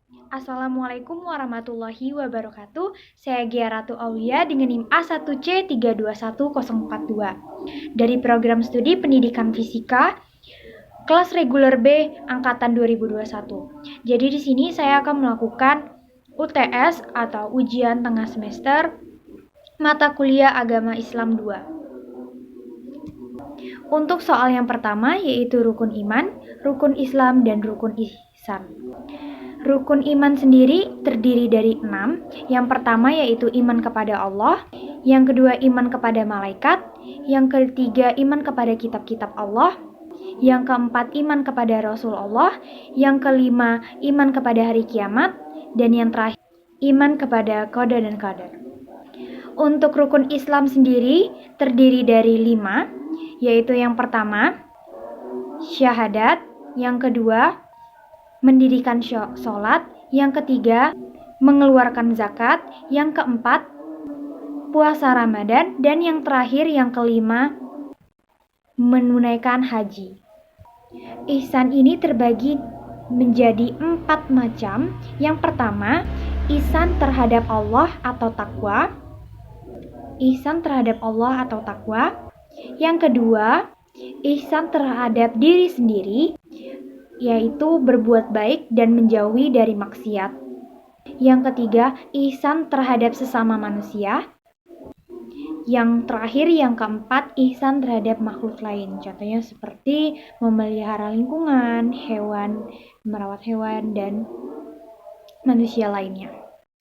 Assalamualaikum warahmatullahi wabarakatuh. Saya Gia Ratu Aulia dengan NIM A1C321042 dari program studi Pendidikan Fisika kelas reguler B angkatan 2021. Jadi di sini saya akan melakukan UTS atau ujian tengah semester mata kuliah Agama Islam 2. Untuk soal yang pertama yaitu rukun iman, rukun Islam, dan rukun ihsan. Rukun iman sendiri terdiri dari 6. Yang pertama yaitu iman kepada Allah, yang kedua iman kepada malaikat, yang ketiga iman kepada kitab-kitab Allah, yang keempat iman kepada Rasul Allah, yang kelima iman kepada hari kiamat, dan yang terakhir iman kepada qada dan qadar. Untuk rukun Islam sendiri terdiri dari 5, yaitu yang pertama syahadat, yang kedua mendirikan sholat, yang ketiga mengeluarkan zakat, yang keempat puasa Ramadan, dan yang terakhir yang kelima menunaikan haji. Ihsan ini terbagi menjadi 4 macam. Yang pertama, ihsan terhadap Allah atau takwa. Ihsan terhadap Allah atau takwa. Yang kedua, ihsan terhadap diri sendiri, yaitu berbuat baik dan menjauhi dari maksiat. Yang ketiga, ihsan terhadap sesama manusia. Yang terakhir, yang keempat, ihsan terhadap makhluk lain. Contohnya seperti memelihara lingkungan, hewan, merawat hewan, dan manusia lainnya.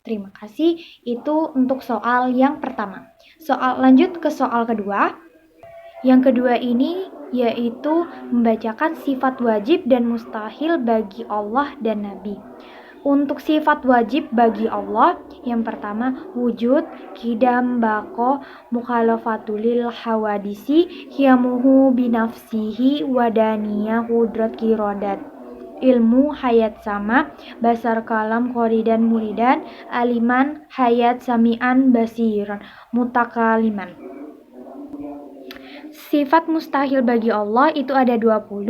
Terima kasih. Itu untuk soal yang pertama. Lanjut ke soal kedua. Yang kedua ini yaitu membacakan sifat wajib dan mustahil bagi Allah dan Nabi. Untuk sifat wajib bagi Allah, yang pertama wujud, qidam, baqo, mukhalafatulil hawadisi, hiyamuhu binafsihi, wadaniyah, qudrat, kirodat, ilmu, hayat sama, basar, kalam, qoridan, muridan, aliman, hayat, sami'an, basiran, mutakaliman. Sifat mustahil bagi Allah itu ada 20.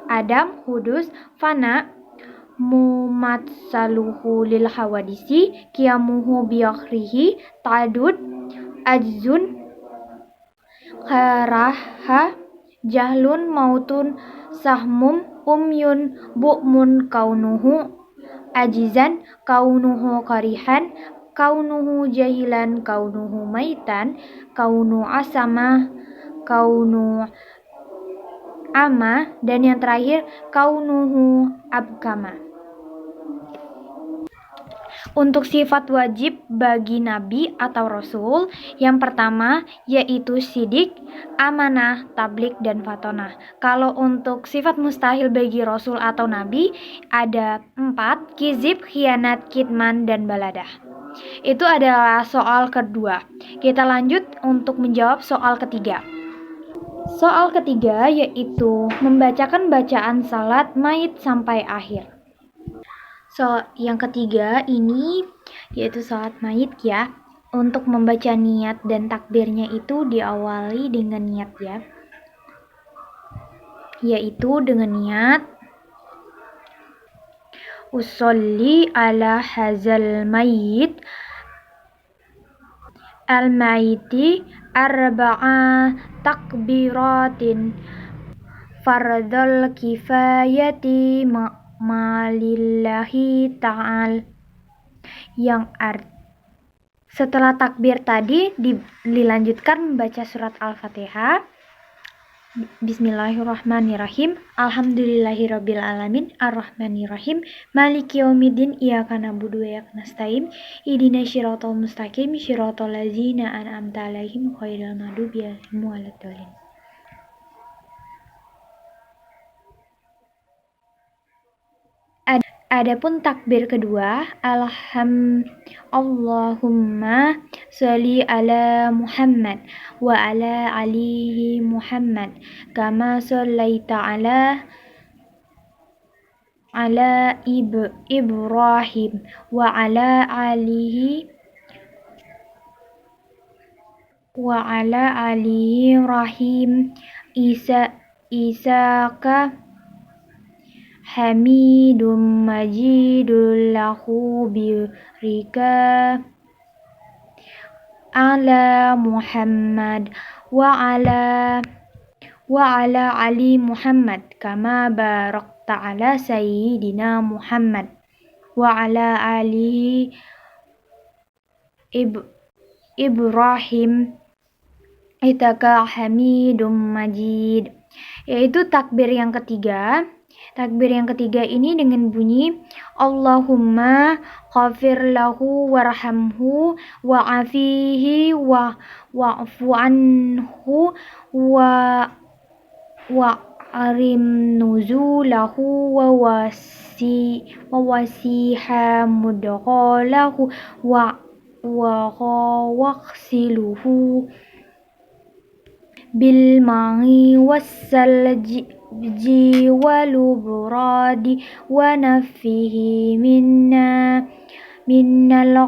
Adam, hudus, fana, mumatsaluhu lil hawadisi, kiamuhu biakhrihi, ta'adud, ajzun, karaha, jahlun, mautun, sahmum, umyun, bu'mun, kaunuhu, ajizan, kaunuhu karihan, kaunuhu jahilan, kaunuhu maitan, kaunu asama, kaunu ama, dan yang terakhir kaunuhu abkama. Untuk sifat wajib bagi nabi atau rasul, yang pertama yaitu sidik, amanah, tablik, dan fatonah. Kalau untuk sifat mustahil bagi rasul atau nabi ada 4, kizib, khianat, kitman, dan baladah. Itu adalah soal kedua. Kita lanjut untuk menjawab soal ketiga. Soal ketiga yaitu membacakan bacaan salat mayit sampai akhir. Yang ketiga ini yaitu salat mayit ya. Untuk membaca niat dan takbirnya itu diawali dengan niat ya. Yaitu dengan niat usolli ala hazal mayit al-mayiti arba'a takbiratin fardal kifayati malillahi ta'al. Setelah takbir tadi dilanjutkan membaca surat Al-Fatihah. Bismillahirrahmanirrahim. Alhamdulillahirabbil alamin, arrahmanirrahim, maliki yaumiddin, iyyaka na'budu wa iyyaka nasta'in, ihdinas siratal mustaqim, siratal ladzina an'amta 'alaihim ghairil maghdubi 'alaihim waladdallin. Adapun takbir kedua, Allahumma sholli ala Muhammad wa ala alihi Muhammad kama shollaita ala Ibrahim wa ala alihi Ibrahim Isaka Hamidum majidul lahu birika ala Muhammad wa ala ali Muhammad kama barakta ala sayyidina Muhammad wa ala alihi Ibrahim Itaka hamidum majid. Yaitu takbir yang ketiga. Takbir yang ketiga ini dengan bunyi Allahumma ghafir lahu warhamhu wa'afihi wa'fu anhu wa'arim nuzulahu wasiha mudghalahu waghsiluhu bil ma'i wassalji walubradi wa nafihi minnal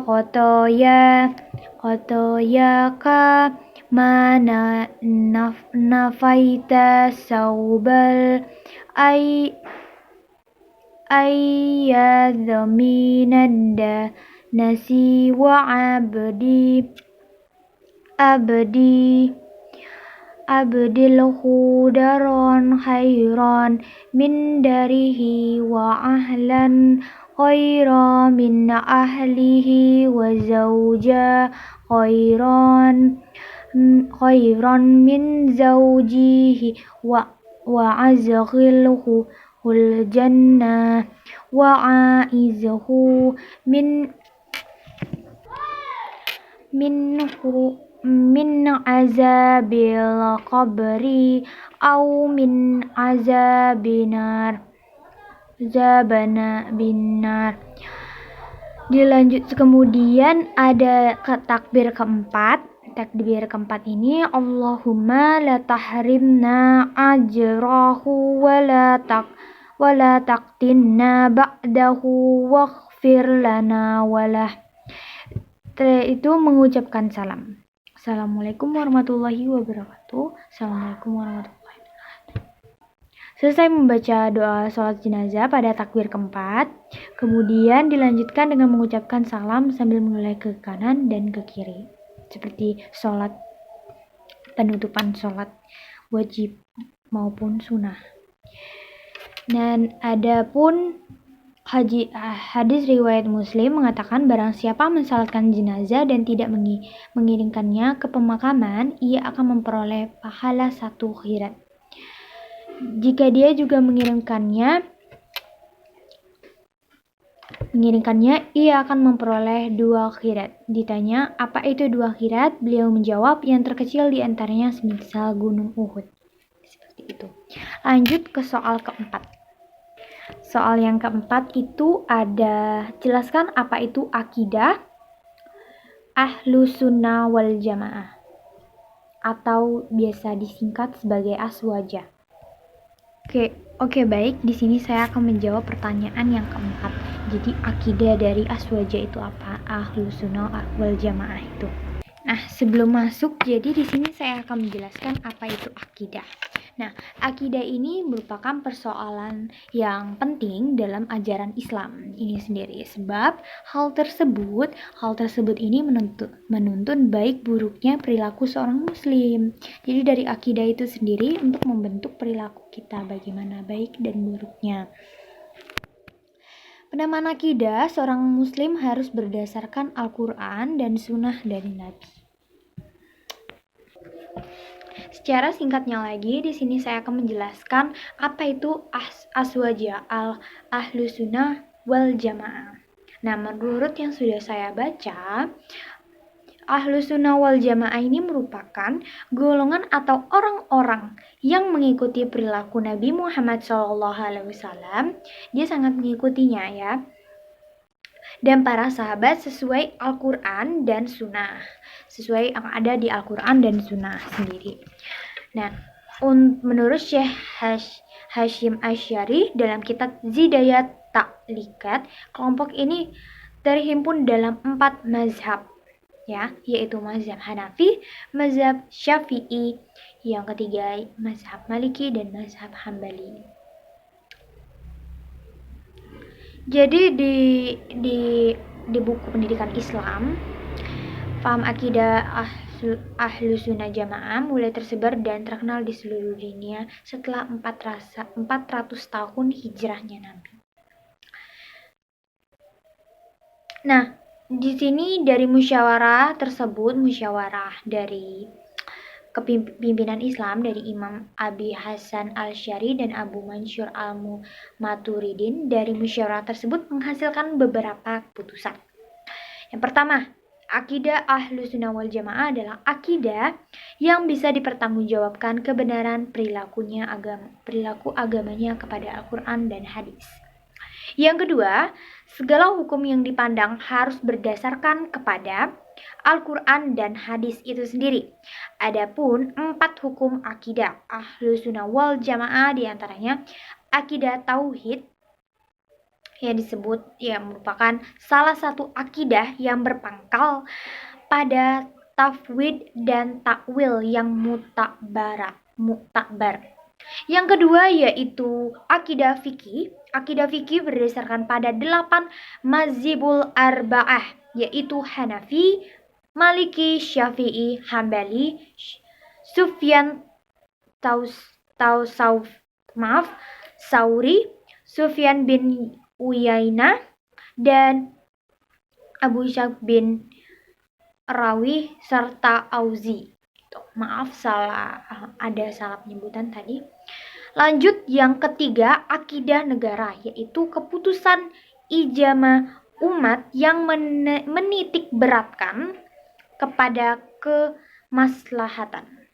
qataya ka mana nafaita saubal ayyadhaminad nasi wa abdil hudaron khairan min darihi wa ahlan khairan min ahlihi wa zawja khairan min zawjihi wa azghilhu hul jannah wa aizhu min azabil qabri au min azabina binar. Dilanjut kemudian ada takbir keempat. Takbir keempat ini Allahumma la tahrimna ajrahu wa la taqtinna ba'dahu waghfir lana walah. Setelah itu mengucapkan salam. Assalamualaikum warahmatullahi wabarakatuh. Assalamualaikum warahmatullahi wabarakatuh. Selesai membaca doa sholat jenazah pada takbir keempat, kemudian dilanjutkan dengan mengucapkan salam sambil menoleh ke kanan dan ke kiri, seperti sholat penutupan sholat wajib maupun sunnah. Dan ada pun hadis riwayat Muslim mengatakan barang siapa mensalatkan jenazah dan tidak mengiringkannya ke pemakaman, ia akan memperoleh pahala 1 khirat. Jika dia juga mengiringkannya, ia akan memperoleh 2 khirat. Ditanya, apa itu 2 khirat? Beliau menjawab, yang terkecil di antaranya semisal gunung Uhud. Seperti itu. Lanjut ke soal keempat. Soal yang keempat itu ada, jelaskan apa itu akidah Ahlus Sunnah wal Jamaah atau biasa disingkat sebagai Aswaja. Oke, baik. Di sini saya akan menjawab pertanyaan yang keempat. Jadi akidah dari Aswaja itu apa? Ahlus Sunnah wal Jamaah itu. Nah, sebelum masuk, jadi di sini saya akan menjelaskan apa itu akidah. Nah, akidah ini merupakan persoalan yang penting dalam ajaran Islam ini sendiri. Sebab hal tersebut ini menuntun baik buruknya perilaku seorang muslim. Jadi dari akidah itu sendiri untuk membentuk perilaku kita bagaimana baik dan buruknya. Penamaan akidah seorang muslim harus berdasarkan Al-Quran dan sunnah dari Nabi. Secara singkatnya lagi, di sini saya akan menjelaskan apa itu Aswaja Ahlus Sunnah wal Jamaah. Nah, menurut yang sudah saya baca, Ahlus Sunnah wal Jamaah ini merupakan golongan atau orang-orang yang mengikuti perilaku Nabi Muhammad SAW. Dia sangat mengikutinya ya. Dan para sahabat sesuai Al-Quran dan Sunnah, sesuai yang ada di Al-Quran dan Sunnah sendiri. Nah, menurut Syekh Hashim Asy'ari dalam kitab Zidayat Ta'liqat, kelompok ini terhimpun dalam 4 mazhab, ya, yaitu mazhab Hanafi, mazhab Syafi'i, yang ketiga mazhab Maliki dan mazhab Hambali. Jadi di buku pendidikan Islam, paham akidah ahlu sunnah jamaah mulai tersebar dan terkenal di seluruh dunia setelah 400 tahun hijrahnya Nabi. Nah, di sini dari musyawarah tersebut, musyawarah dari kepimpinan Islam dari Imam Abi Hasan Al-Syari dan Abu Mansur Al-Maturidin, dari musyawarah tersebut menghasilkan beberapa keputusan. Yang pertama, akidah ahlu sunnah wal jamaah adalah akidah yang bisa dipertanggungjawabkan kebenaran perilaku agamanya kepada Al-Quran dan hadis. Yang kedua, segala hukum yang dipandang harus berdasarkan kepada Al-Quran dan hadis itu sendiri. Adapun 4 hukum akidah ahlu sunnah wal jamaah diantaranya akidah tauhid, yang disebut merupakan salah satu akidah yang berpangkal pada tafwid dan takwil yang muktabar. Yang kedua yaitu akidah fikih. Akidah fikih berdasarkan pada 8 mazhabul arba'ah, yaitu Hanafi, Maliki, Syafi'i, Hambali, Sufyan Sauri, Sufyan bin Uyainah, dan Abu Ishaq bin Rawi serta Auzi. Maaf ada salah penyebutan tadi. Lanjut, yang ketiga akidah negara, yaitu keputusan ijma umat yang menitik beratkan kepada kemaslahatan.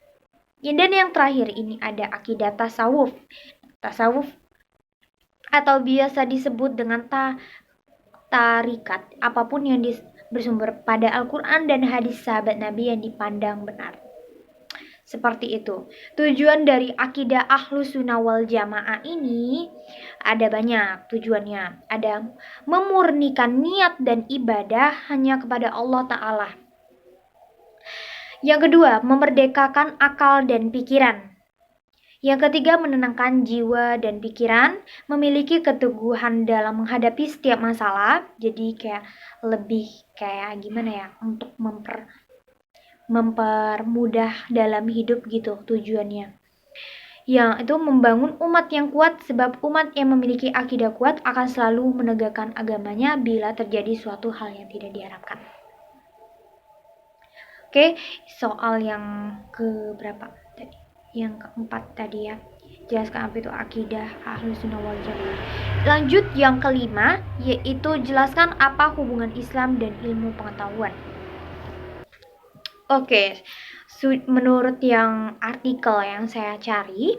Dan yang terakhir ini ada akidah tasawuf. Tasawuf atau biasa disebut dengan tarikat, apapun yang bersumber pada Al-Quran dan hadis sahabat Nabi yang dipandang benar. Seperti itu. Tujuan dari akidah ahlu sunnah wal jamaah ini ada banyak tujuannya. Ada memurnikan niat dan ibadah hanya kepada Allah Ta'ala. Yang kedua, memerdekakan akal dan pikiran. Yang ketiga, menenangkan jiwa dan pikiran, memiliki keteguhan dalam menghadapi setiap masalah. Jadi lebih gimana ya, untuk mempermudah dalam hidup gitu tujuannya. Yang itu membangun umat yang kuat, sebab umat yang memiliki akidah kuat akan selalu menegakkan agamanya bila terjadi suatu hal yang tidak diharapkan. Oke, soal yang keberapa tadi? Yang keempat tadi ya. Jelaskan apa itu akidah ahlus sunnah wal jamaah. Lanjut yang kelima, yaitu jelaskan apa hubungan Islam dan ilmu pengetahuan. Oke, menurut yang artikel yang saya cari,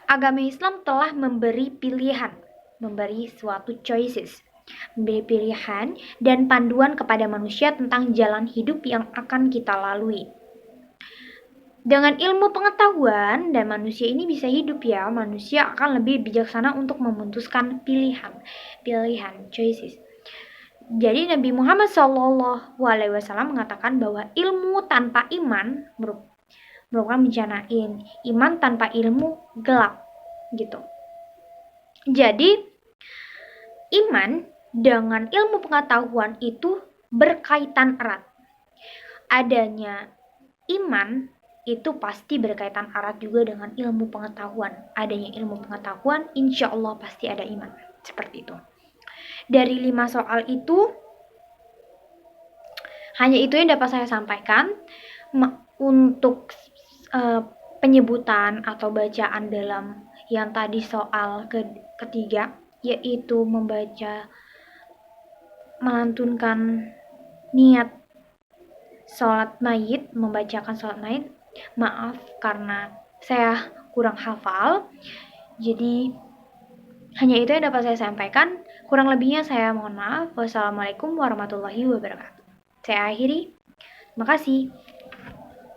agama Islam telah memberi pilihan, memberi suatu choices, memberi pilihan dan panduan kepada manusia tentang jalan hidup yang akan kita lalui. Dengan ilmu pengetahuan dan manusia ini bisa hidup ya, manusia akan lebih bijaksana untuk memutuskan pilihan, choices. Jadi Nabi Muhammad SAW mengatakan bahwa ilmu tanpa iman merupakan bencana. Iman tanpa ilmu gelap, gitu. Jadi iman dengan ilmu pengetahuan itu berkaitan erat. Adanya iman itu pasti berkaitan erat juga dengan ilmu pengetahuan. Adanya ilmu pengetahuan, insya Allah pasti ada iman. Seperti itu. Dari 5 soal itu, hanya itu yang dapat saya sampaikan. Untuk penyebutan atau bacaan dalam yang tadi soal ketiga, yaitu melantunkan niat sholat mayit, membacakan sholat mayit. Maaf karena saya kurang hafal, jadi hanya itu yang dapat saya sampaikan. Kurang lebihnya saya mohon maaf. Wassalamualaikum warahmatullahi wabarakatuh. Saya akhiri. Terima kasih.